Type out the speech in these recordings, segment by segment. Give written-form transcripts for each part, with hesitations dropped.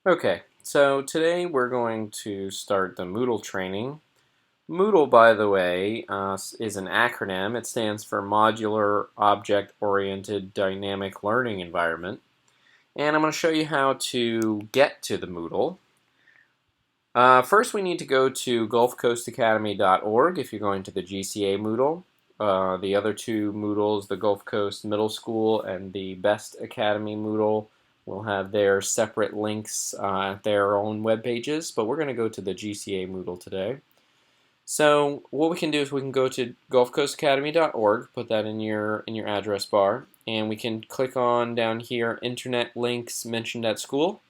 Okay, so today we're going to start the Moodle training. Moodle, by the way, is an acronym. It stands for Modular Object-Oriented Dynamic Learning Environment. And I'm going to show you how to get to the Moodle. First, we need to go to gulfcoastacademy.org if you're going to the GCA Moodle. The other two Moodles, the Gulf Coast Middle School and the Best Academy Moodle, will have their separate links at their own web pages, but we're going to go to the GCA Moodle today. So what we can do is we can go to gulfcoastacademy.org, put that in your address bar, and we can click on down here, Internet Links Mentioned at School.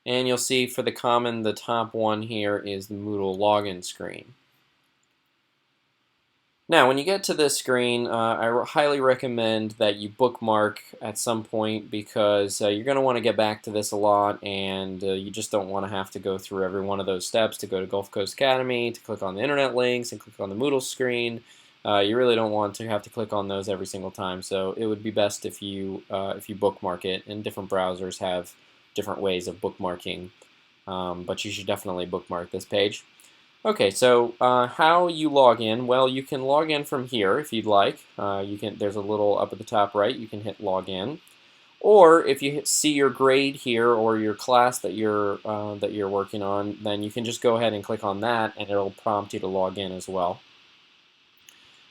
And you'll see for the common, the top one here is the Moodle login screen. Now, when you get to this screen, I highly recommend that you bookmark at some point because you're going to want to get back to this a lot, and you just don't want to have to go through every one of those steps to go to Gulf Coast Academy, to click on the internet links, and click on the Moodle screen. You really don't want to have to click on those every single time, so it would be best if you bookmark it, and different browsers have different ways of bookmarking, but you should definitely bookmark this page. Okay, so how you log in? Well, you can log in from here if you'd like. There's a little up at the top right. You can hit log in, or if you see your grade here or your class that you're working on, then you can just go ahead and click on that, and it'll prompt you to log in as well.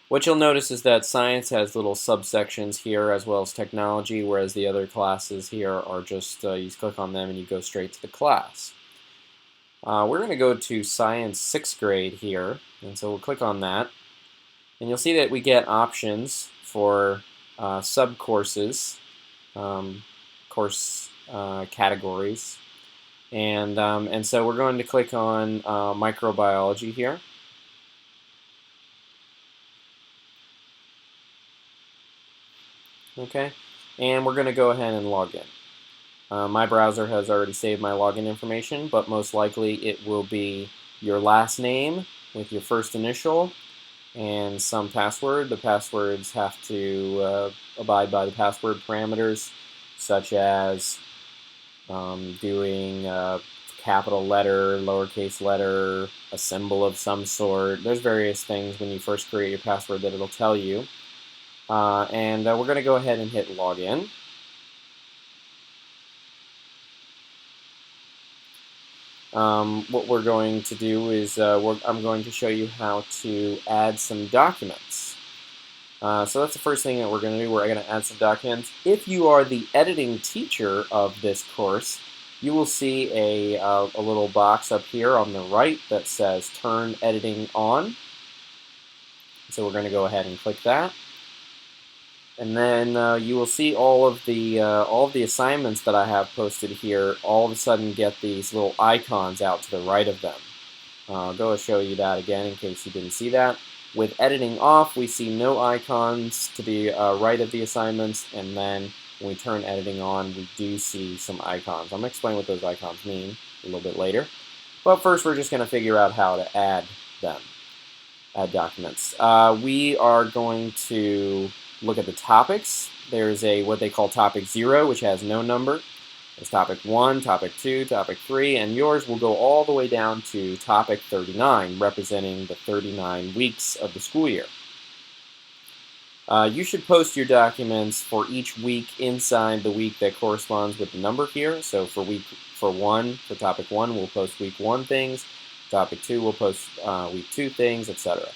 What you'll notice is that science has little subsections here as well as technology, whereas the other classes here are just you just click on them and you go straight to the class. We're going to go to Science 6th grade here, and so we'll click on that. And you'll see that we get options for sub-courses, course categories. And so we're going to click on microbiology here. Okay, and we're going to go ahead and log in. My browser has already saved my login information, but most likely it will be your last name with your first initial and some password. The passwords have to abide by the password parameters, such as doing a capital letter, lowercase letter, a symbol of some sort. There's various things when you first create your password that it'll tell you. And we're going to go ahead and hit login. What we're going to do is I'm going to show you how to add some documents. So that's the first thing that we're going to do. We're going to add some documents. If you are the editing teacher of this course, you will see a little box up here on the right that says Turn Editing On. So we're going to go ahead and click that. And then you will see all of the assignments that I have posted here all of a sudden get these little icons out to the right of them. I'll go and show you that again in case you didn't see that. With editing off, we see no icons to the right of the assignments, and then when we turn editing on, we do see some icons. I'm going to explain what those icons mean a little bit later. But first, we're just going to figure out how to add them, add documents. We are going to look at the topics. There's what they call topic 0, which has no number. There's topic 1, topic 2, topic 3, and yours will go all the way down to topic 39, representing the 39 weeks of the school year. You should post your documents for each week inside the week that corresponds with the number here. So for topic 1, we'll post week 1 things. Topic 2, we'll post week 2 things, etc.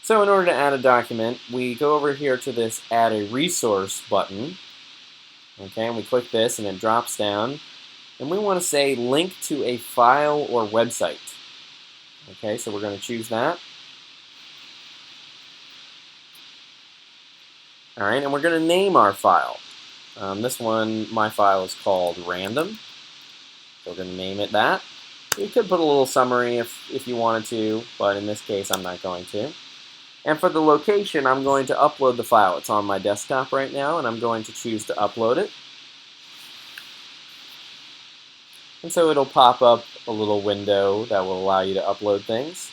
So in order to add a document, we go over here to this Add a Resource button. Okay, and we click this and it drops down. And we want to say link to a file or website. Okay, so we're going to choose that. All right, and we're going to name our file. This one, my file is called Random. So we're going to name it that. You could put a little summary if you wanted to, but in this case, I'm not going to. And for the location, I'm going to upload the file. It's on my desktop right now, and I'm going to choose to upload it. And so it'll pop up a little window that will allow you to upload things.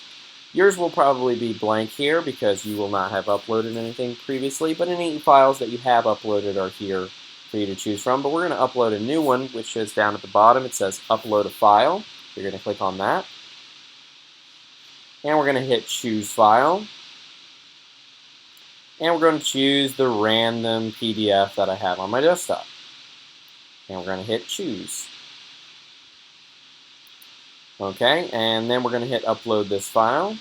Yours will probably be blank here because you will not have uploaded anything previously, but any files that you have uploaded are here for you to choose from, but we're going to upload a new one, which is down at the bottom. It says upload a file. You're going to click on that. And we're going to hit choose file. And we're going to choose the random PDF that I have on my desktop. And we're going to hit choose. Okay, and then we're going to hit upload this file.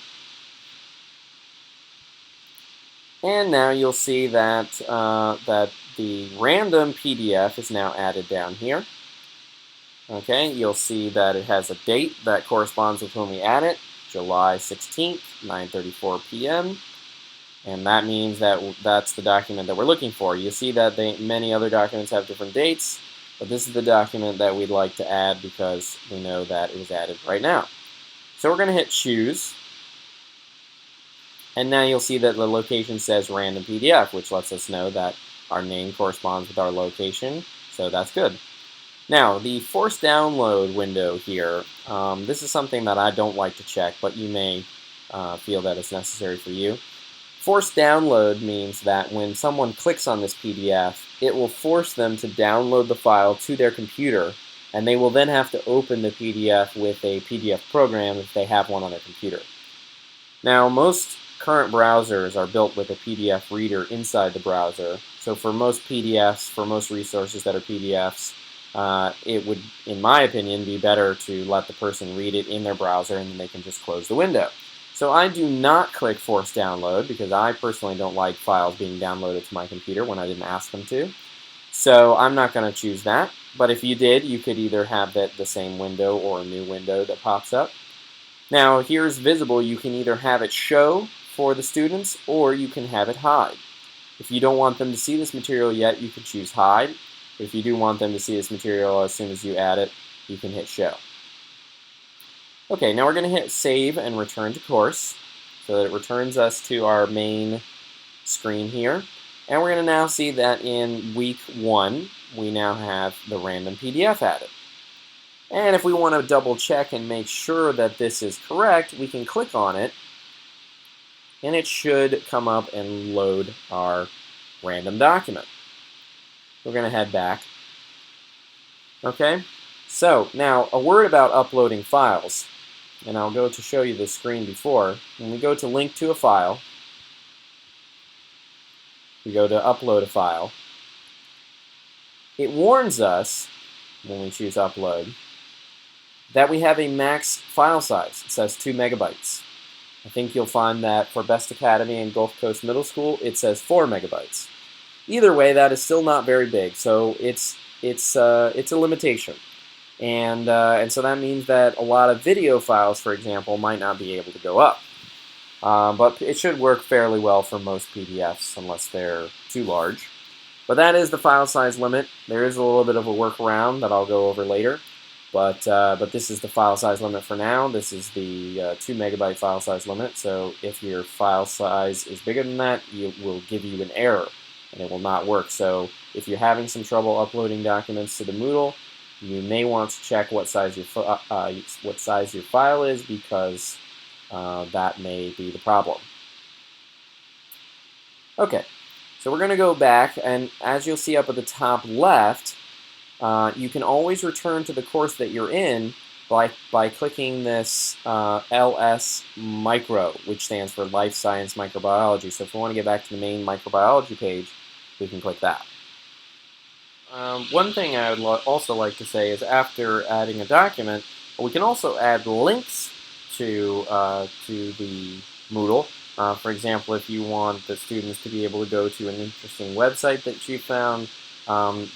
And now you'll see that, that the random PDF is now added down here. Okay, you'll see that it has a date that corresponds with when we add it, July 16th, 9:34 p.m. And that means that that's the document that we're looking for. You see that many other documents have different dates, but this is the document that we'd like to add because we know that it was added right now. So we're going to hit choose. And now you'll see that the location says random PDF, which lets us know that our name corresponds with our location. So that's good. Now, the forced download window here, this is something that I don't like to check, but you may feel that it's necessary for you. Forced download means that when someone clicks on this PDF, it will force them to download the file to their computer, and they will then have to open the PDF with a PDF program if they have one on their computer. Now, most current browsers are built with a PDF reader inside the browser, so for most PDFs, for most resources that are PDFs, it would, in my opinion, be better to let the person read it in their browser and then they can just close the window. So I do not click force download because I personally don't like files being downloaded to my computer when I didn't ask them to. So I'm not going to choose that. But if you did, you could either have the same window or a new window that pops up. Now here's visible. You can either have it show for the students or you can have it hide. If you don't want them to see this material yet, you can choose hide. But if you do want them to see this material as soon as you add it, you can hit show. Okay, now we're going to hit save and return to course so that it returns us to our main screen here. And we're going to now see that in week 1, we now have the random PDF added. And if we want to double check and make sure that this is correct, we can click on it and it should come up and load our random document. We're going to head back. Okay, so now a word about uploading files. And I'll go to show you the screen before. When we go to link to a file, we go to upload a file. It warns us, when we choose upload, that we have a max file size. It says 2 megabytes. I think you'll find that for Best Academy and Gulf Coast Middle School, it says 4 megabytes. Either way, that is still not very big, so it's a limitation. And so that means that a lot of video files, for example, might not be able to go up. But it should work fairly well for most PDFs unless they're too large. But that is the file size limit. There is a little bit of a workaround that I'll go over later. But this is the file size limit for now. This is the 2 megabyte file size limit. So if your file size is bigger than that, it will give you an error and it will not work. So if you're having some trouble uploading documents to the Moodle, you may want to check what size your file is because that may be the problem. Okay, so we're going to go back, and as you'll see up at the top left, you can always return to the course that you're in by clicking this LS Micro, which stands for Life Science Microbiology. So if we want to get back to the main microbiology page, we can click that. One thing I would also like to say is after adding a document, we can also add links to the Moodle. For example, if you want the students to be able to go to an interesting website that you found,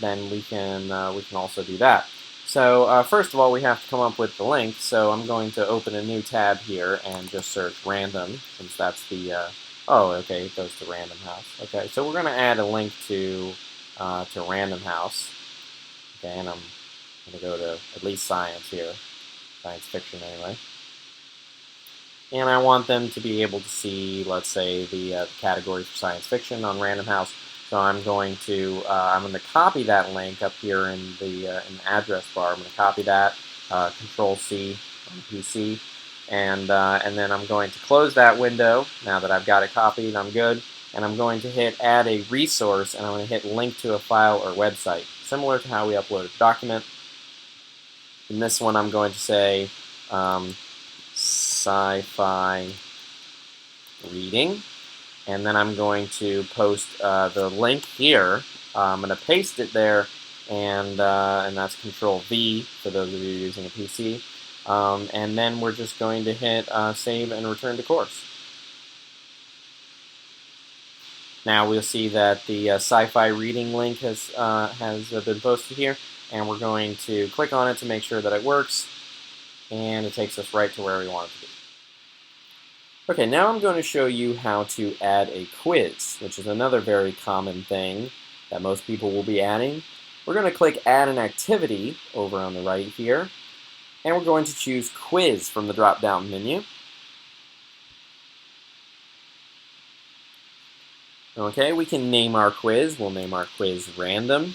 then we can also do that. So first of all, we have to come up with the link. So I'm going to open a new tab here and just search random, since that's the oh, okay, it goes to Random House. Okay, so we're going to add a link to Random House. Okay, and I'm going to go to at least science here, science fiction anyway. And I want them to be able to see, let's say, the category for science fiction on Random House. So I'm going to copy that link up here in the address bar. I'm going to copy that, Control C on PC, and then I'm going to close that window. Now that I've got it copied, I'm good. and I'm going to hit add a resource, and I'm going to hit link to a file or website, similar to how we upload a document. In this one, I'm going to say sci-fi reading, and then I'm going to post the link here. I'm going to paste it there, and that's Control V for those of you using a PC. And then we're just going to hit save and return to course. Now we'll see that the sci-fi reading link has been posted here, and we're going to click on it to make sure that it works, and it takes us right to where we want it to be. Okay, now I'm going to show you how to add a quiz, which is another very common thing that most people will be adding. We're going to click Add an Activity over on the right here, and we're going to choose Quiz from the drop-down menu. Okay, we can name our quiz. We'll name our quiz Random.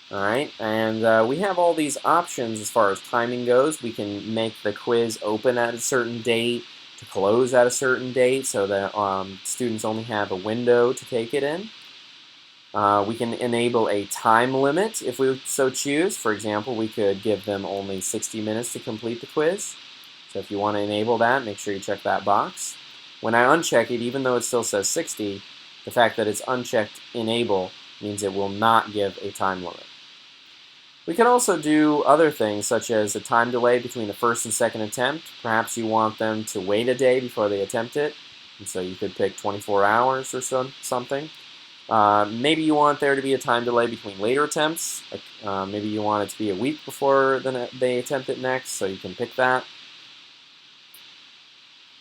Alright, and we have all these options as far as timing goes. We can make the quiz open at a certain date, to close at a certain date, so that students only have a window to take it in. We can enable a time limit if we so choose. For example, we could give them only 60 minutes to complete the quiz. So if you want to enable that, make sure you check that box. When I uncheck it, even though it still says 60, the fact that it's unchecked Enable means it will not give a time limit. We can also do other things, such as a time delay between the first and second attempt. Perhaps you want them to wait a day before they attempt it, and so you could pick 24 hours or something. Maybe you want there to be a time delay between later attempts. Maybe you want it to be a week before they attempt it next, so you can pick that.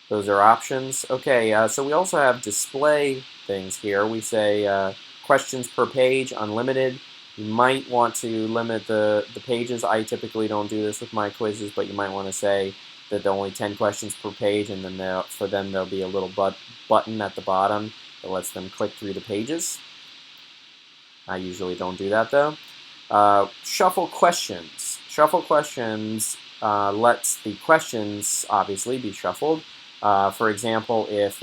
Those are options. Okay, so we also have display things here. We say questions per page, unlimited. You might want to limit the pages. I typically don't do this with my quizzes, but you might want to say that there are only 10 questions per page, and then for them there'll be a little button at the bottom that lets them click through the pages. I usually don't do that though. Shuffle questions. Shuffle questions lets the questions obviously be shuffled. For example, if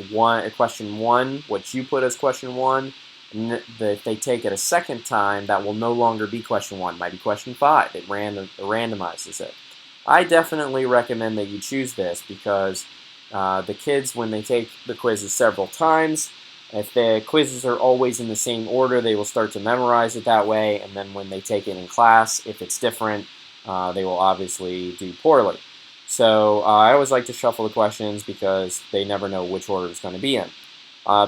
question 1, what you put as question 1, if they take it a second time, that will no longer be question 1. It might be question 5. It randomizes it. I definitely recommend that you choose this because the kids, when they take the quizzes several times, if the quizzes are always in the same order, they will start to memorize it that way, and then when they take it in class, if it's different, they will obviously do poorly. So I always like to shuffle the questions because they never know which order it's going to be in.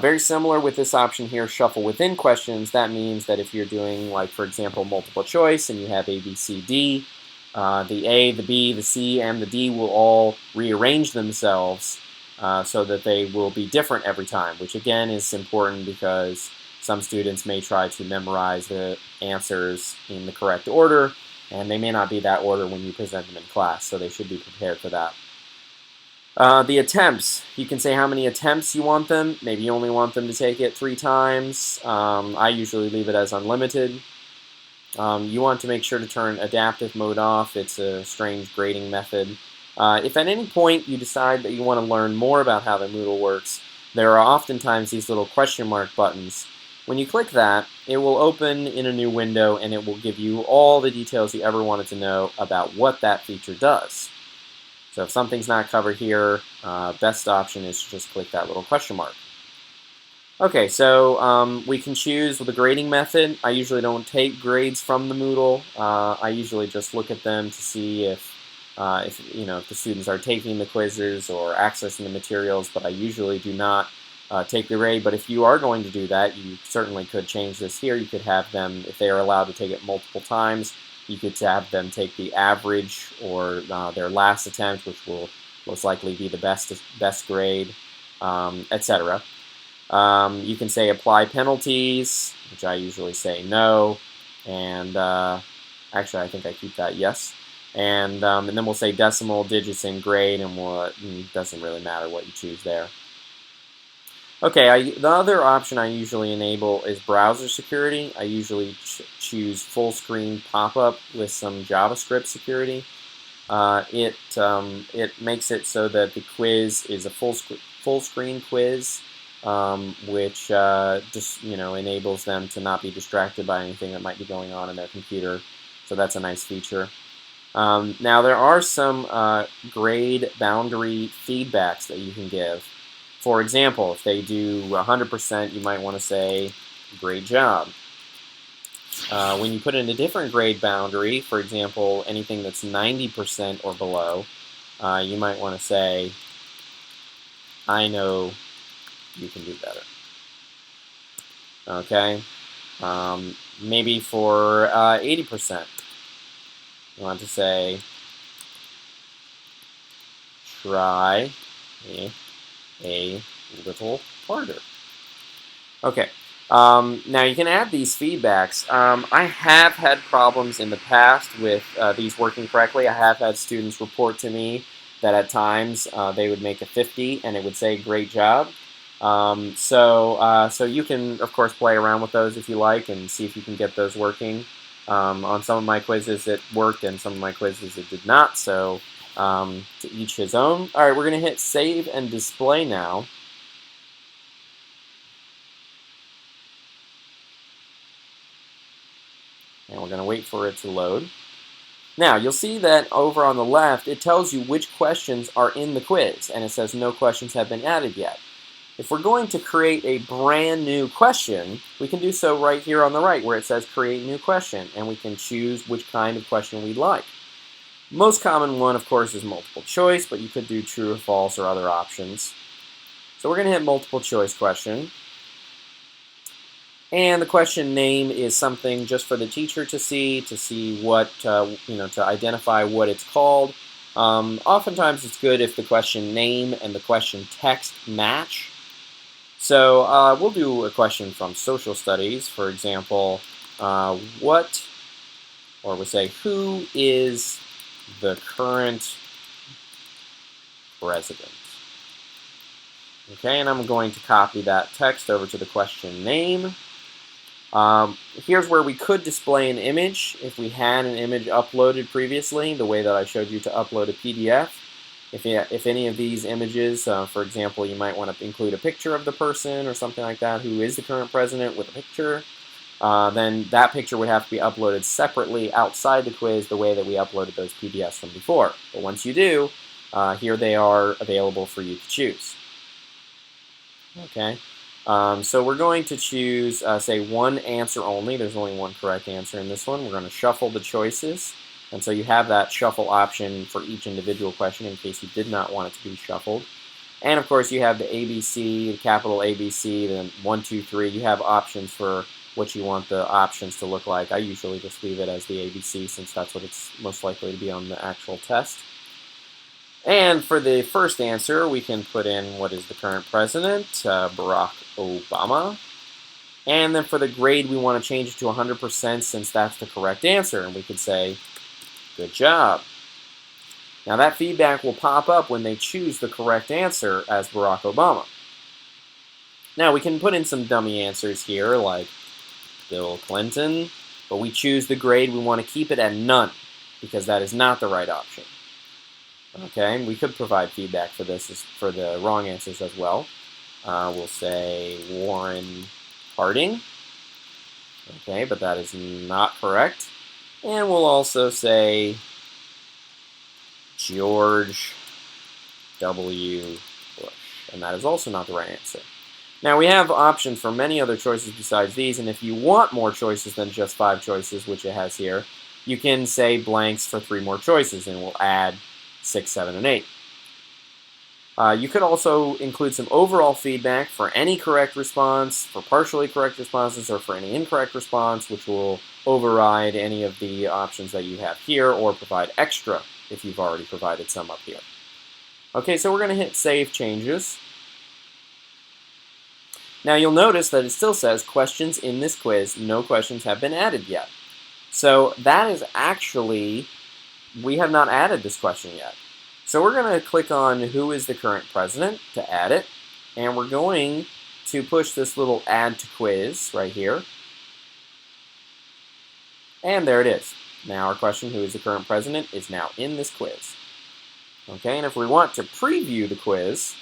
Very similar with this option here, shuffle within questions. That means that if you're doing, like, for example, multiple choice and you have A, B, C, D, the A, the B, the C, and the D will all rearrange themselves so that they will be different every time, which again is important because some students may try to memorize the answers in the correct order, and they may not be that order when you present them in class, so they should be prepared for that. The attempts, you can say how many attempts you want them. Maybe you only want them to take it 3 times. I usually leave it as unlimited. You want to make sure to turn adaptive mode off. It's a strange grading method. If at any point you decide that you want to learn more about how the Moodle works, there are oftentimes these little question mark buttons. When you click that, it will open in a new window and it will give you all the details you ever wanted to know about what that feature does. So if something's not covered here, best option is to just click that little question mark. Okay, so we can choose the grading method. I usually don't take grades from the Moodle. I usually just look at them to see if the students are taking the quizzes or accessing the materials, but I usually do not take the grade. But if you are going to do that, you certainly could change this here. You could have them, if they are allowed to take it multiple times, you could have them take the average or their last attempt, which will most likely be the best grade, etc. You can say apply penalties, which I usually say no, and actually I think I keep that yes. And then we'll say decimal digits in grade, and it doesn't really matter what you choose there. Okay, the other option I usually enable is browser security. I usually choose full screen pop-up with some JavaScript security. It makes it so that the quiz is a full full screen quiz, which just enables them to not be distracted by anything that might be going on in their computer. So that's a nice feature. Now there are some grade boundary feedbacks that you can give. For example, if they do 100%, you might want to say, great job. When you put in a different grade boundary, for example, anything that's 90% or below, you might want to say, I know you can do better. Okay? Maybe for 80%, you want to say, try a little harder. Okay. Now you can add these feedbacks. I have had problems in the past with these working correctly. I have had students report to me that at times they would make a 50 and it would say great job. So you can of course play around with those if you like and see if you can get those working. On some of my quizzes it worked and some of my quizzes it did not, so to each his own. Alright, we're going to hit save and display now. And we're going to wait for it to load. Now, you'll see that over on the left, it tells you which questions are in the quiz, and it says no questions have been added yet. If we're going to create a brand new question, we can do so right here on the right where it says create new question, and we can choose which kind of question we'd like. Most common one, of course, is multiple choice, but you could do true or false or other options. So we're going to hit multiple choice question. And the question name is something just for the teacher to see what, to identify what it's called. Oftentimes it's good if the question name and the question text match. So we'll do a question from social studies, for example, we'll say, who is the current president? Okay, and I'm going to copy that text over to the question name. Here's where we could display an image if we had an image uploaded previously, the way that I showed you to upload a PDF. If any of these images, for example, you might want to include a picture of the person or something like that, who is the current president with a picture, then that picture would have to be uploaded separately outside the quiz the way that we uploaded those PDFs from before. But once you do, here they are available for you to choose. Okay. So we're going to choose, say, one answer only. There's only one correct answer in this one. We're going to shuffle the choices. And so you have that shuffle option for each individual question in case you did not want it to be shuffled. And of course you have the ABC, the capital ABC, then 1, 2, 3. You have options for what you want the options to look like. I usually just leave it as the ABC since that's what it's most likely to be on the actual test. And for the first answer, we can put in what is the current president, Barack Obama. And then for the grade, we want to change it to 100% since that's the correct answer. And we could say, good job. Now that feedback will pop up when they choose the correct answer as Barack Obama. Now we can put in some dummy answers here like Bill Clinton, but we choose the grade. We want to keep it at none because that is not the right option. Okay, we could provide feedback for this for the wrong answers as well. We'll say Warren Harding. Okay, but that is not correct. And we'll also say George W. Bush. And that is also not the right answer. Now we have options for many other choices besides these, and if you want more choices than just 5 choices, which it has here, you can say blanks for 3 more choices, and we'll add 6, 7, and 8. You could also include some overall feedback for any correct response, for partially correct responses, or for any incorrect response, which will override any of the options that you have here, or provide extra if you've already provided some up here. Okay, so we're going to hit Save Changes. Now you'll notice that it still says questions in this quiz, no questions have been added yet. So that is actually, we have not added this question yet. So we're going to click on who is the current president to add it, and we're going to push this little add to quiz right here. And there it is. Now our question, who is the current president, is now in this quiz. Okay, and if we want to preview the quiz,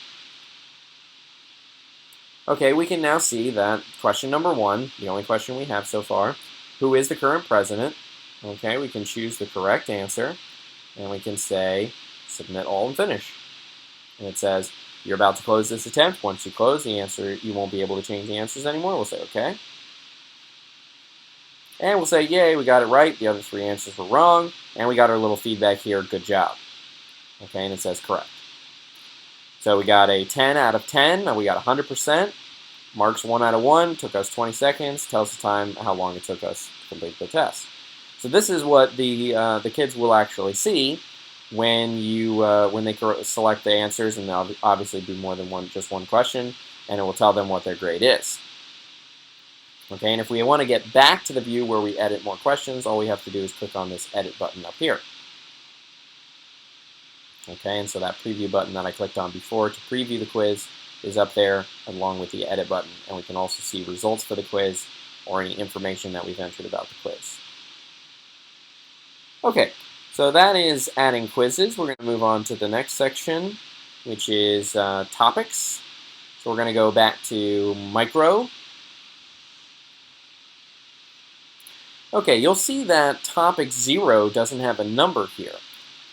Okay, we can now see that question number 1, the only question we have so far, who is the current president? Okay, we can choose the correct answer, and we can say submit all and finish. And it says you're about to close this attempt. Once you close the answer, you won't be able to change the answers anymore. We'll say okay. And we'll say, yay, we got it right. The other 3 answers were wrong. And we got our little feedback here, good job. Okay, and it says correct. So we got a 10 out of 10. We got 100%. Marks 1 out of 1. Took us 20 seconds. Tells the time how long it took us to complete the test. So this is what the kids will actually see when they select the answers, and they'll obviously do more than just one question, and it will tell them what their grade is. Okay, and if we want to get back to the view where we edit more questions, all we have to do is click on this edit button up here. Okay, and so that preview button that I clicked on before to preview the quiz is up there along with the edit button, and we can also see results for the quiz or any information that we've entered about the quiz. Okay, so that is adding quizzes. We're going to move on to the next section, which is topics. So we're going to go back to micro. Okay, you'll see that topic 0 doesn't have a number here.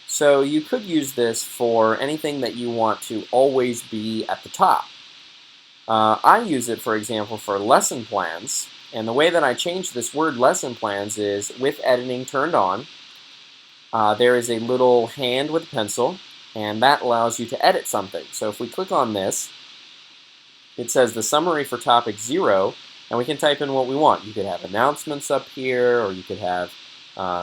So you could use this for anything that you want to always be at the top. I use it, for example, for lesson plans. And the way that I change this word lesson plans is with editing turned on. There is a little hand with a pencil, and that allows you to edit something. So if we click on this, it says the summary for topic 0, and we can type in what we want. You could have announcements up here, or you could have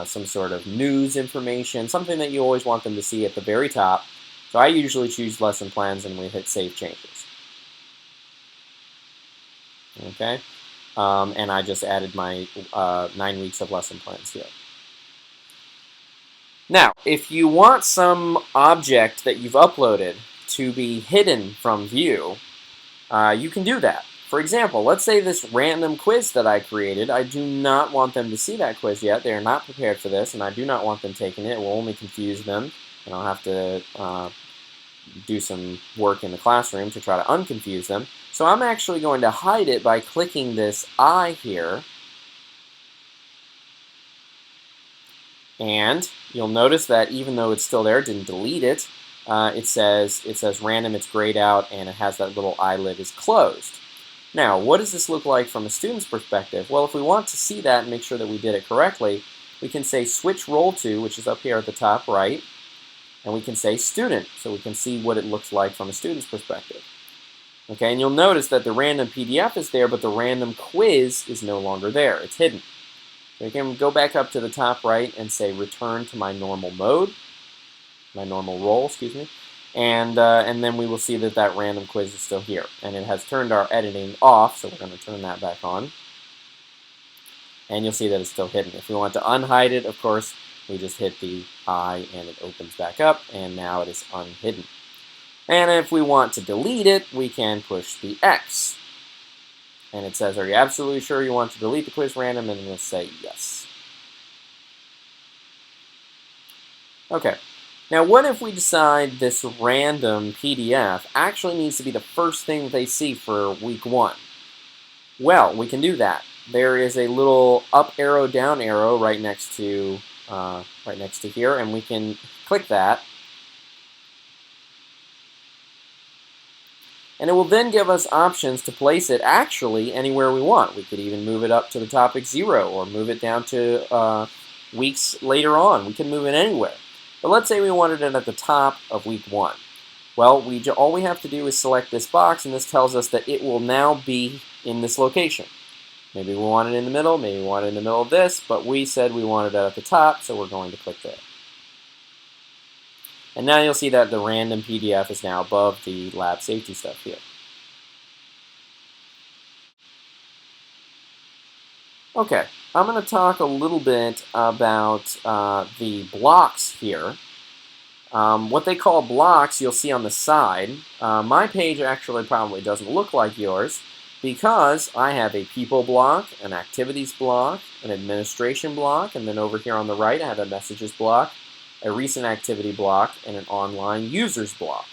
some sort of news information, something that you always want them to see at the very top. So I usually choose lesson plans, and we hit Save Changes. Okay, and I just added my 9 weeks of lesson plans here. Now, if you want some object that you've uploaded to be hidden from view, you can do that. For example, let's say this random quiz that I created, I do not want them to see that quiz yet. They are not prepared for this, and I do not want them taking it. It will only confuse them, and I'll have to do some work in the classroom to try to unconfuse them. So I'm actually going to hide it by clicking this I here. And you'll notice that even though it's still there, it didn't delete it. It says random, it's grayed out, and it has that little eyelid is closed. Now, what does this look like from a student's perspective? Well, if we want to see that and make sure that we did it correctly, we can say switch role to, which is up here at the top right, and we can say student, so we can see what it looks like from a student's perspective. Okay, and you'll notice that the random PDF is there, but the random quiz is no longer there. It's hidden. So you can go back up to the top right and say return to my normal mode, my normal role, excuse me, and then we will see that that random quiz is still here. And it has turned our editing off, so we're going to turn that back on. And you'll see that it's still hidden. If we want to unhide it, of course, we just hit the I and it opens back up, and now it is unhidden. And if we want to delete it, we can push the X. And it says, are you absolutely sure you want to delete the quiz random? And we'll say yes. Okay. Now, what if we decide this random PDF actually needs to be the first thing that they see for week 1? Well, we can do that. There is a little up arrow, down arrow right next to here, and we can click that. And it will then give us options to place it actually anywhere we want. We could even move it up to the topic 0 or move it down to weeks later on. We can move it anywhere. But let's say we wanted it at the top of week 1. Well, all we have to do is select this box, and this tells us that it will now be in this location. Maybe we want it in the middle, maybe we want it in the middle of this, but we said we wanted it at the top, so we're going to click there. And now you'll see that the random PDF is now above the lab safety stuff here. Okay, I'm going to talk a little bit about the blocks here. What they call blocks, you'll see on the side. My page actually probably doesn't look like yours because I have a people block, an activities block, an administration block, and then over here on the right I have a messages block, a recent activity block, and an online users block.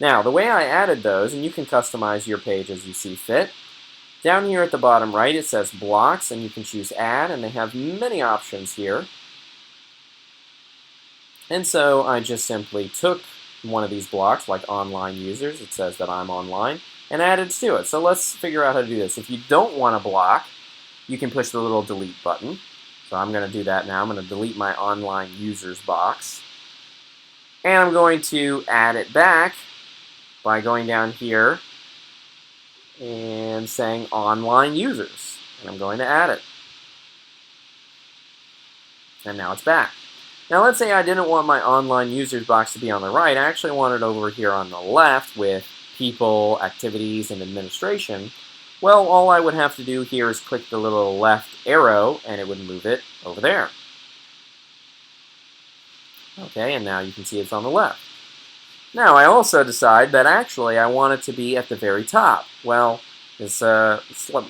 Now, the way I added those, and you can customize your page as you see fit, down here at the bottom right it says blocks, and you can choose add, and they have many options here. And so I just simply took one of these blocks, like online users, it says that I'm online, and added to it. So let's figure out how to do this. If you don't want to block, you can push the little delete button. So I'm going to do that now. I'm going to delete my online users box. And I'm going to add it back by going down here and saying online users. And I'm going to add it. And now it's back. Now let's say I didn't want my online users box to be on the right. I actually want it over here on the left with people, activities, and administration. Well, all I would have to do here is click the little left arrow and it would move it over there. Okay, and now you can see it's on the left. Now I also decide that actually I want it to be at the very top. Well, it's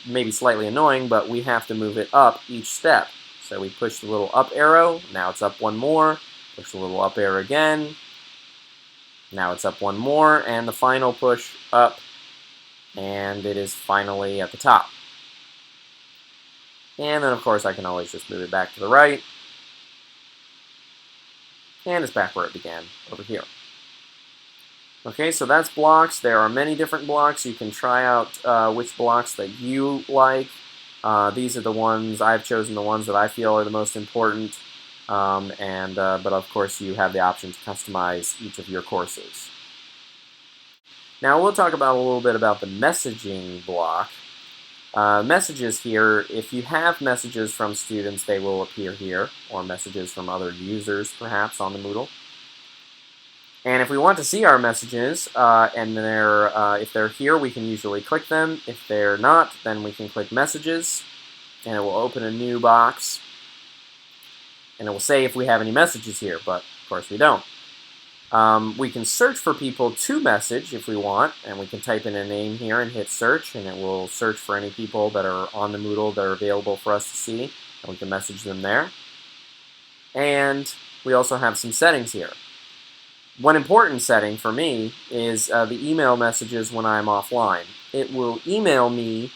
maybe slightly annoying, but we have to move it up each step. So we push the little up arrow, now it's up one more, push the little up arrow again, now it's up one more, and the final push up, and it is finally at the top. And then of course I can always just move it back to the right, and it's back where it began, over here. Okay, so that's blocks. There are many different blocks. You can try out which blocks that you like. These are the ones, I've chosen the ones that I feel are the most important, but of course you have the option to customize each of your courses. Now we'll talk about a little bit about the messaging block. Messages here, if you have messages from students, they will appear here, or messages from other users perhaps on the Moodle. And if we want to see our messages, if they're here, we can usually click them. If they're not, then we can click Messages, and it will open a new box. And it will say if we have any messages here, but of course we don't. We can search for people to message if we want, and we can type in a name here and hit search, and it will search for any people that are on the Moodle that are available for us to see, and we can message them there. And we also have some settings here. One important setting for me is the email messages when I'm offline. It will email me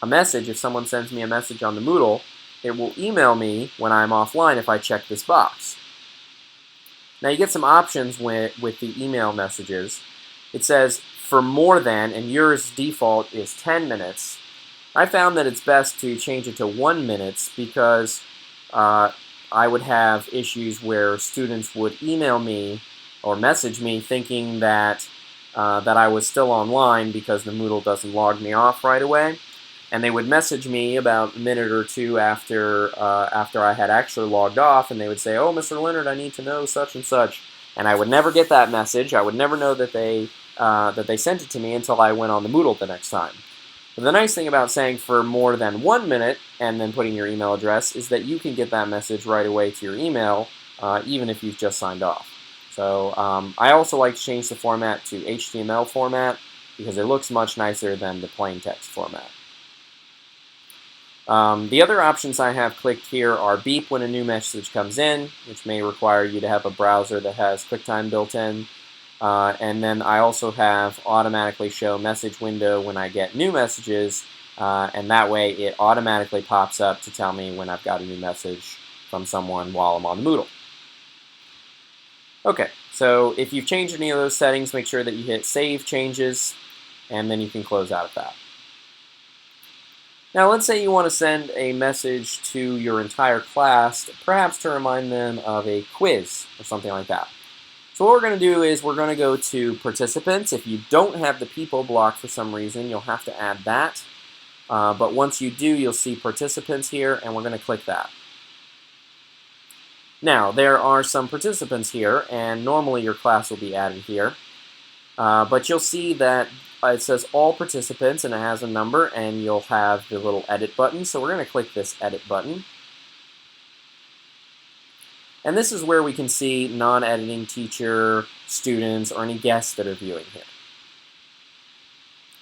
a message if someone sends me a message on the Moodle. It will email me when I'm offline if I check this box. Now you get some options with the email messages. It says for more than, and yours default is 10 minutes. I found that it's best to change it to 1 minute because I would have issues where students would email me or message me thinking that I was still online because the Moodle doesn't log me off right away, and they would message me about a minute or two after I had actually logged off, and they would say, "Oh, Mr. Leonard, I need to know such and such," and I would never get that message. I would never know that they sent it to me until I went on the Moodle the next time. But the nice thing about saying for more than 1 minute and then putting your email address is that you can get that message right away to your email, even if you've just signed off. So I also like to change the format to HTML format because it looks much nicer than the plain text format. The other options I have clicked here are beep when a new message comes in, which may require you to have a browser that has QuickTime built in. And then I also have automatically show message window when I get new messages, and that way it automatically pops up to tell me when I've got a new message from someone while I'm on the Moodle. Okay, so if you've changed any of those settings, make sure that you hit Save Changes, and then you can close out of that. Now let's say you want to send a message to your entire class, perhaps to remind them of a quiz or something like that. So what we're going to do is we're going to go to Participants. If you don't have the People block for some reason, you'll have to add that. But once you do, you'll see Participants here, and we're going to click that. Now, there are some participants here, and normally your class will be added here. But you'll see that it says all participants, and it has a number, and you'll have the little edit button. So we're going to click this edit button. And this is where we can see non-editing teacher, students, or any guests that are viewing here.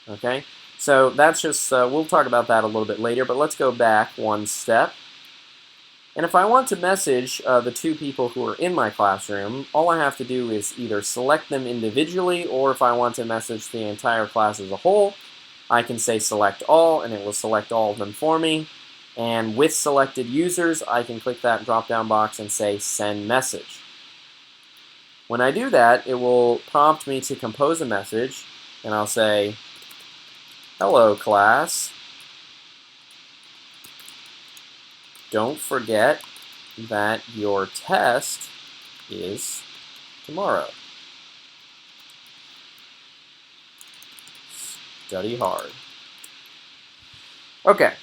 Okay, so that's just, we'll talk about that a little bit later, but let's go back one step. And if I want to message the two people who are in my classroom, all I have to do is either select them individually, or if I want to message the entire class as a whole, I can say select all, and it will select all of them for me. And with selected users, I can click that drop-down box and say send message. When I do that, it will prompt me to compose a message, and I'll say, hello class, don't forget that your test is tomorrow. Study hard. Okay,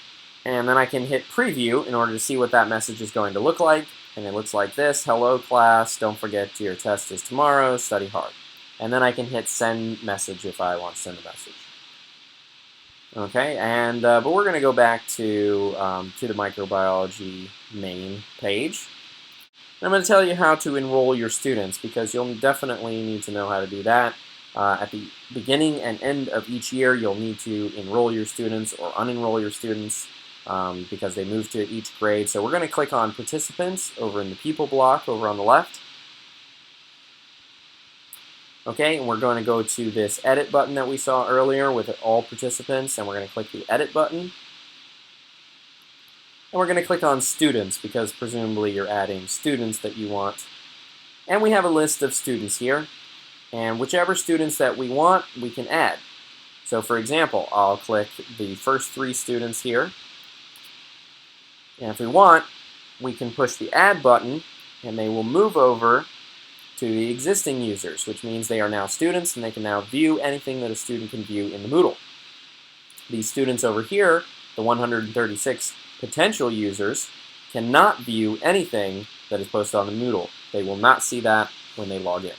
and then I can hit preview in order to see what that message is going to look like. And it looks like this: hello class, don't forget your test is tomorrow, study hard. And then I can hit send message if I want to send a message. Okay, and but we're going to go back to the microbiology main page. I'm going to tell you how to enroll your students, because you'll definitely need to know how to do that. At the beginning and end of each year, you'll need to enroll your students or unenroll your students because they move to each grade. So we're going to click on participants over in the people block over on the left. Okay, and we're going to go to this edit button that we saw earlier with all participants, and we're going to click the edit button. And we're going to click on students, because presumably you're adding students that you want. And we have a list of students here. And whichever students that we want, we can add. So for example, I'll click the first 3 students here. And if we want, we can push the add button, and they will move over to the existing users, which means they are now students, and they can now view anything that a student can view in the Moodle. These students over here, the 136 potential users, cannot view anything that is posted on the Moodle. They will not see that when they log in.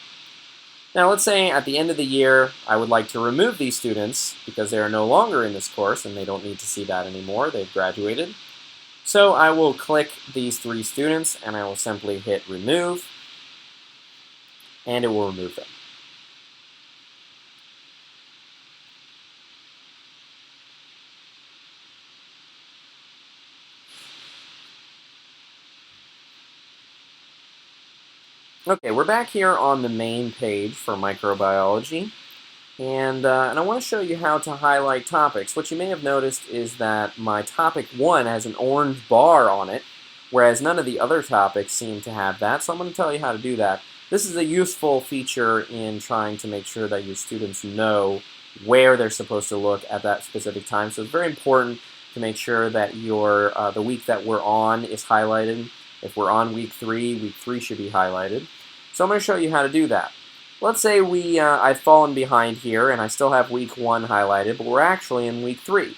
Now let's say at the end of the year I would like to remove these students because they are no longer in this course and they don't need to see that anymore. They've graduated. So I will click these 3 students and I will simply hit remove, and it will remove them. Okay, we're back here on the main page for microbiology, and I want to show you how to highlight topics. What you may have noticed is that my topic 1 has an orange bar on it, whereas none of the other topics seem to have that, so I'm going to tell you how to do that. This is a useful feature in trying to make sure that your students know where they're supposed to look at that specific time, so it's very important to make sure that the week that we're on is highlighted. If we're on week 3 should be highlighted. So I'm going to show you how to do that. Let's say I've fallen behind here and I still have week 1 highlighted, but we're actually in week 3.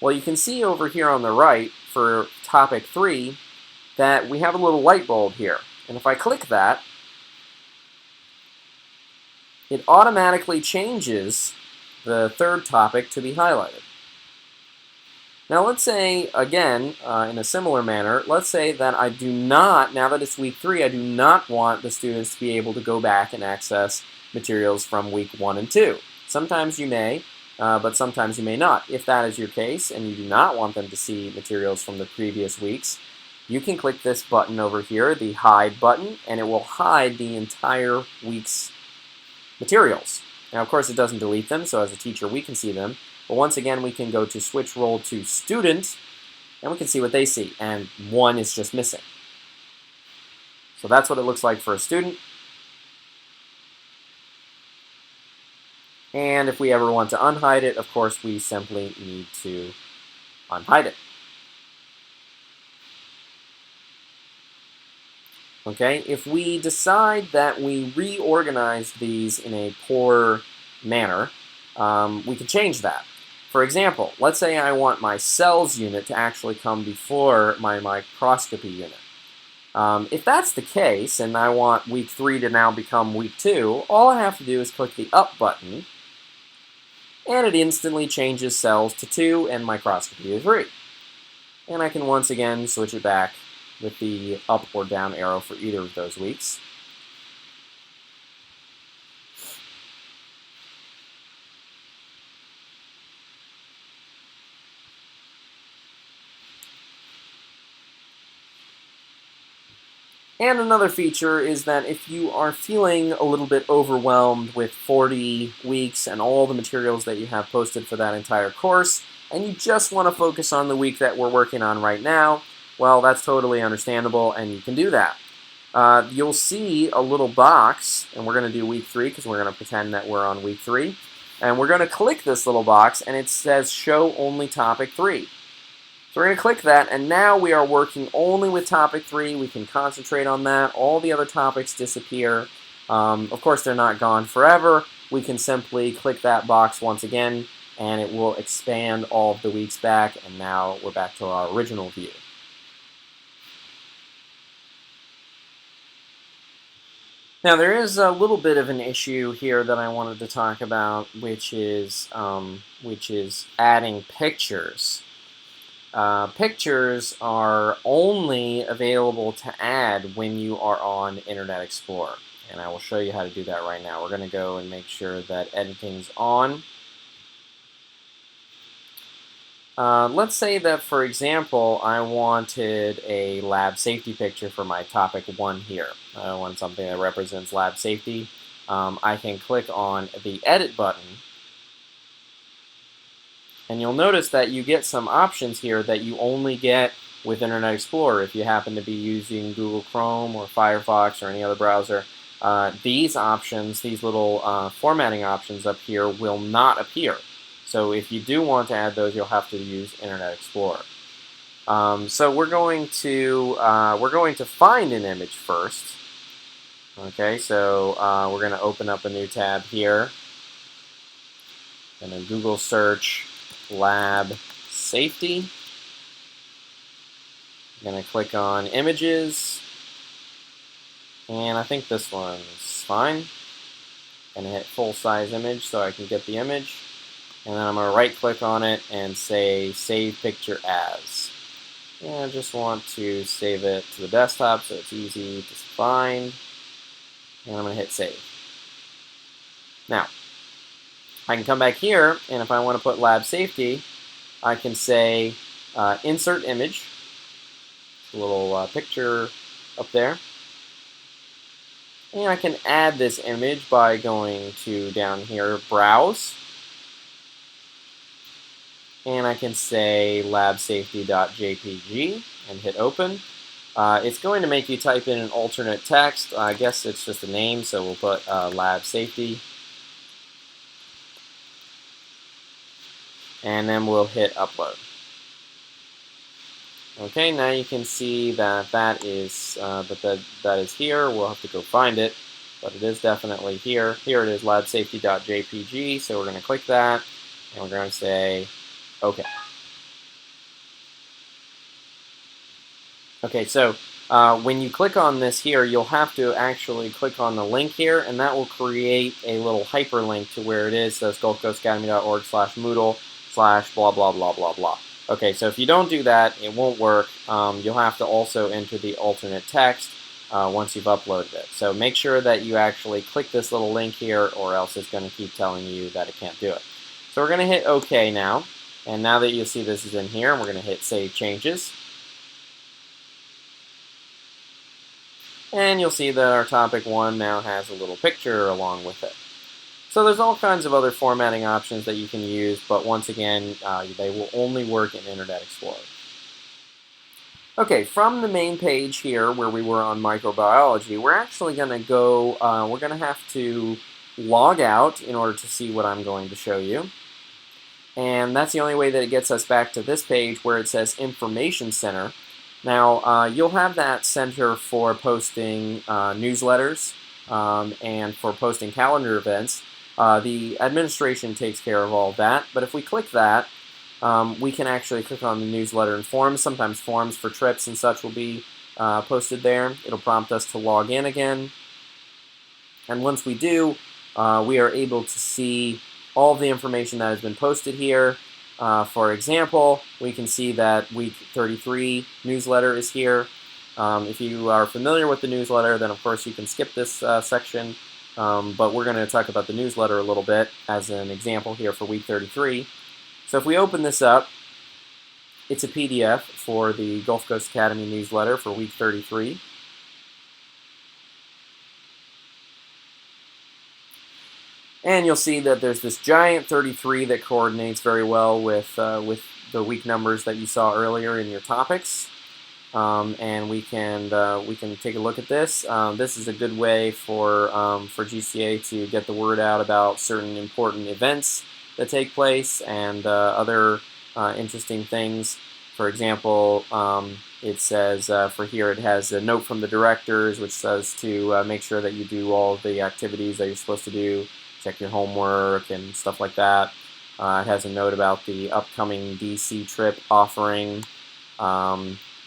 Well, you can see over here on the right for topic 3 that we have a little light bulb here. And if I click that, it automatically changes the 3rd topic to be highlighted. Now let's say, again, in a similar manner, let's say that I do not, now that it's week 3, I do not want the students to be able to go back and access materials from week 1 and 2. Sometimes you may, but sometimes you may not. If that is your case and you do not want them to see materials from the previous weeks, you can click this button over here, the hide button, and it will hide the entire week's materials. Now, of course, it doesn't delete them, so as a teacher, we can see them. But once again, we can go to switch role to student, and we can see what they see, and 1 is just missing. So that's what it looks like for a student. And if we ever want to unhide it, of course, we simply need to unhide it. Okay, if we decide that we reorganize these in a poor manner, we can change that. For example, let's say I want my cells unit to actually come before my microscopy unit. If that's the case, and I want week 3 to now become week 2, all I have to do is click the up button, and it instantly changes cells to 2 and microscopy to 3. And I can once again switch it back with the up or down arrow for either of those weeks. And another feature is that if you are feeling a little bit overwhelmed with 40 weeks and all the materials that you have posted for that entire course, and you just want to focus on the week that we're working on right now, well, that's totally understandable, and you can do that. You'll see a little box, and we're going to do week 3 because we're going to pretend that we're on week 3. And we're going to click this little box, and it says Show Only Topic 3. So we're going to click that, and now we are working only with topic 3. We can concentrate on that. All the other topics disappear. Of course, they're not gone forever. We can simply click that box once again, and it will expand all of the weeks back, and now we're back to our original view. Now, there is a little bit of an issue here that I wanted to talk about, which is adding pictures. Pictures are only available to add when you are on Internet Explorer, and I will show you how to do that right now. We're going to go and make sure that editing's on. Let's say that, for example, I wanted a lab safety picture for my topic 1 here. I want something that represents lab safety. I can click on the Edit button, and you'll notice that you get some options here that you only get with Internet Explorer. If you happen to be using Google Chrome or Firefox or any other browser, these options, these little formatting options up here will not appear. So if you do want to add those, you'll have to use Internet Explorer. So we're going to find an image first. Okay, so we're going to open up a new tab here, and then Google search lab safety. I'm going to click on images, and I think this one's fine. I'm going to hit full size image so I can get the image. And then I'm going to right click on it and say Save Picture As. And I just want to save it to the desktop so it's easy to find. And I'm going to hit Save. Now, I can come back here, and if I want to put Lab Safety, I can say Insert Image. A little picture up there. And I can add this image by going to down here, Browse. And I can say labsafety.jpg and hit open. It's going to make you type in an alternate text. I guess it's just a name, so we'll put lab safety. And then we'll hit upload. Okay, now you can see that that is here. We'll have to go find it, but it is definitely here. Here it is, labsafety.jpg. So we're going to click that, and we're going to say OK. Okay, so when you click on this here, you'll have to actually click on the link here, and that will create a little hyperlink to where it is. So it's gulfcoastacademy.org/Moodle/blah, blah, blah, blah, blah. Okay, so if you don't do that, it won't work. You'll have to also enter the alternate text once you've uploaded it. So make sure that you actually click this little link here, or else it's going to keep telling you that it can't do it. So we're going to hit OK now. And now that you see this is in here, we're going to hit Save Changes. And you'll see that our topic 1 now has a little picture along with it. So there's all kinds of other formatting options that you can use, but once again, they will only work in Internet Explorer. Okay, from the main page here where we were on microbiology, we're actually going to go, we're going to have to log out in order to see what I'm going to show you. And that's the only way that it gets us back to this page where it says Information Center. Now, you'll have that center for posting newsletters and for posting calendar events. The administration takes care of all of that, but if we click that, we can actually click on the newsletter and forms. Sometimes forms for trips and such will be posted there. It'll prompt us to log in again. And once we do, we are able to see all of the information that has been posted here. For example, we can see that week 33 newsletter is here. If you are familiar with the newsletter, then of course you can skip this section, but we're going to talk about the newsletter a little bit as an example here for week 33. So if we open this up, it's a PDF for the Gulf Coast Academy newsletter for week 33. And you'll see that there's this giant 33 that coordinates very well with the week numbers that you saw earlier in your topics. And we can take a look at this. This is a good way for GCA to get the word out about certain important events that take place and other interesting things. For example, it says for here it has a note from the directors, which says to make sure that you do all the activities that you're supposed to do, check your homework and stuff like that. It has a note about the upcoming DC trip offering.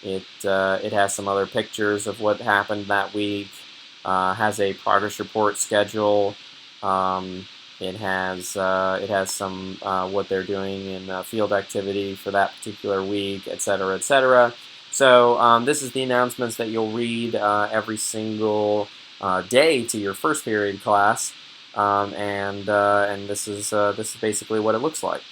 It has some other pictures of what happened that week. Has a progress report schedule. It has some what they're doing in field activity for that particular week, etc., etc. So this is the announcements that you'll read every single day to your first period class, and this is basically what it looks like.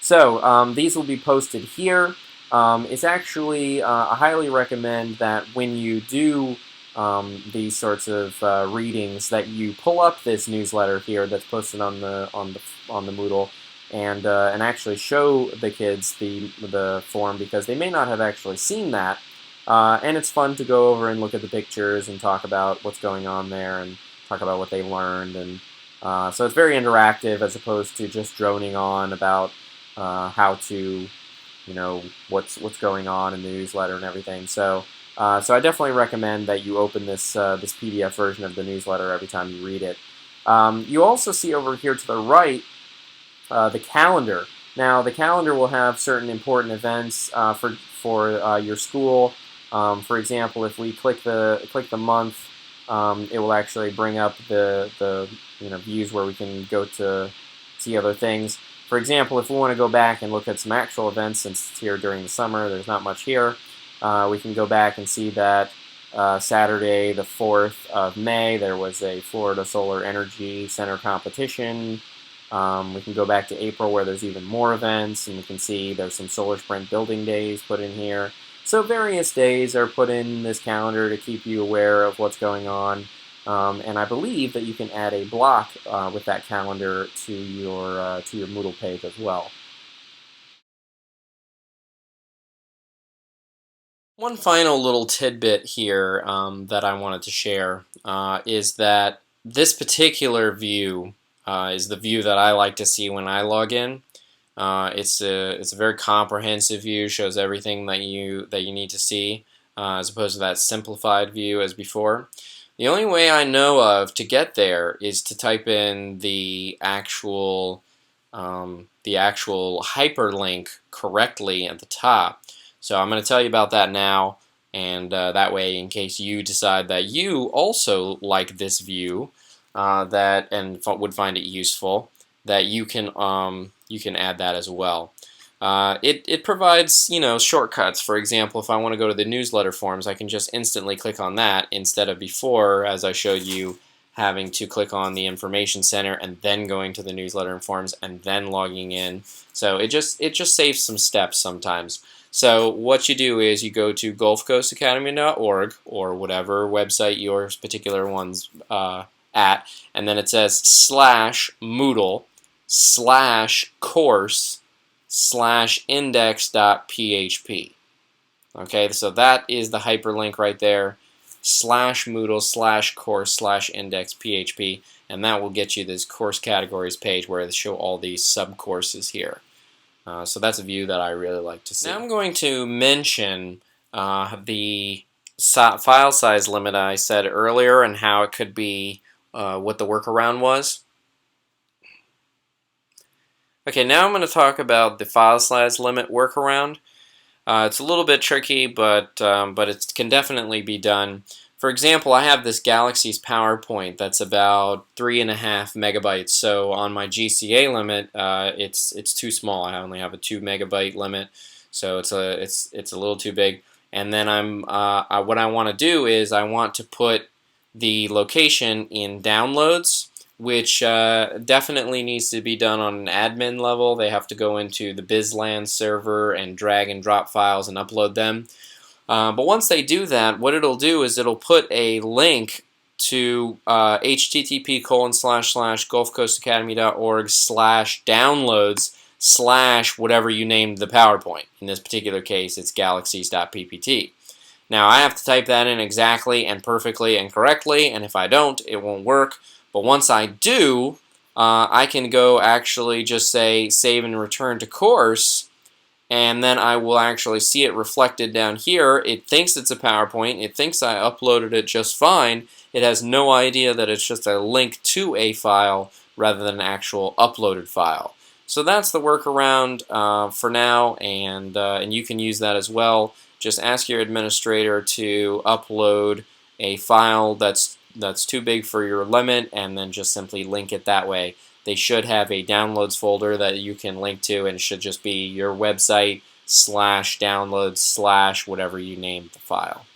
So these will be posted here. It's actually I highly recommend that when you do these sorts of readings, that you pull up this newsletter here that's posted on the Moodle, and actually show the kids the form, because they may not have actually seen that, and it's fun to go over and look at the pictures and talk about what's going on there and talk about what they learned, and so it's very interactive as opposed to just droning on about how to, what's going on in the newsletter and everything. So I definitely recommend that you open this this PDF version of the newsletter every time you read it. You also see over here to the right the calendar. Now the calendar will have certain important events for your school. For example, if we click the month, it will actually bring up the views where we can go to see other things. For example, if we want to go back and look at some actual events, since it's here during the summer, there's not much here. We can go back and see that Saturday, the 4th of May, there was a Florida Solar Energy Center competition. We can go back to April, where there's even more events, and we can see there's some Solar Sprint building days put in here. So various days are put in this calendar to keep you aware of what's going on. And I believe that you can add a block with that calendar to your Moodle page as well. One final little tidbit here that I wanted to share is that this particular view is the view that I like to see when I log in. It's a very comprehensive view, shows everything that you need to see, as opposed to that simplified view as before. The only way I know of to get there is to type in the actual hyperlink correctly at the top. So I'm going to tell you about that now, and that way, in case you decide that you also like this view and would find it useful, that you can add that as well. It provides shortcuts. For example, if I want to go to the newsletter forms, I can just instantly click on that instead of before, as I showed you, having to click on the information center and then going to the newsletter and forms and then logging in. So it just saves some steps sometimes. So what you do is you go to gulfcoastacademy.org or whatever website your particular one's at, and then it says /Moodle/course/index.php. Okay, so that is the hyperlink right there, /Moodle/course/index.php, and that will get you this course categories page where they show all these sub-courses here. So that's a view that I really like to see. Now I'm going to mention the file size limit I said earlier and how it could be what the workaround was. Okay, now I'm going to talk about the file size limit workaround. It's a little bit tricky, but it can definitely be done. For example, I have this Galaxy's PowerPoint that's about 3.5 megabytes. So on my GCA limit, it's too small. I only have a 2 megabyte limit, so it's a little too big. And then what I want to do is I want to put the location in downloads, which definitely needs to be done on an admin level. They have to go into the BizLand server and drag and drop files and upload them. But once they do that, what it'll do is it'll put a link to http://gulfcoastacademy.org/downloads/ whatever you named the PowerPoint. In this particular case, it's galaxies.ppt. Now, I have to type that in exactly and perfectly and correctly, and if I don't, it won't work. But once I do, I can go actually just say save and return to course, and then I will actually see it reflected down here. It thinks it's a PowerPoint. It thinks I uploaded it just fine. It has no idea that it's just a link to a file rather than an actual uploaded file. So that's the workaround for now, and you can use that as well. Just ask your administrator to upload a file that's too big for your limit, and then just simply link it that way. They should have a downloads folder that you can link to, and it should just be your website /downloads/ whatever you named the file.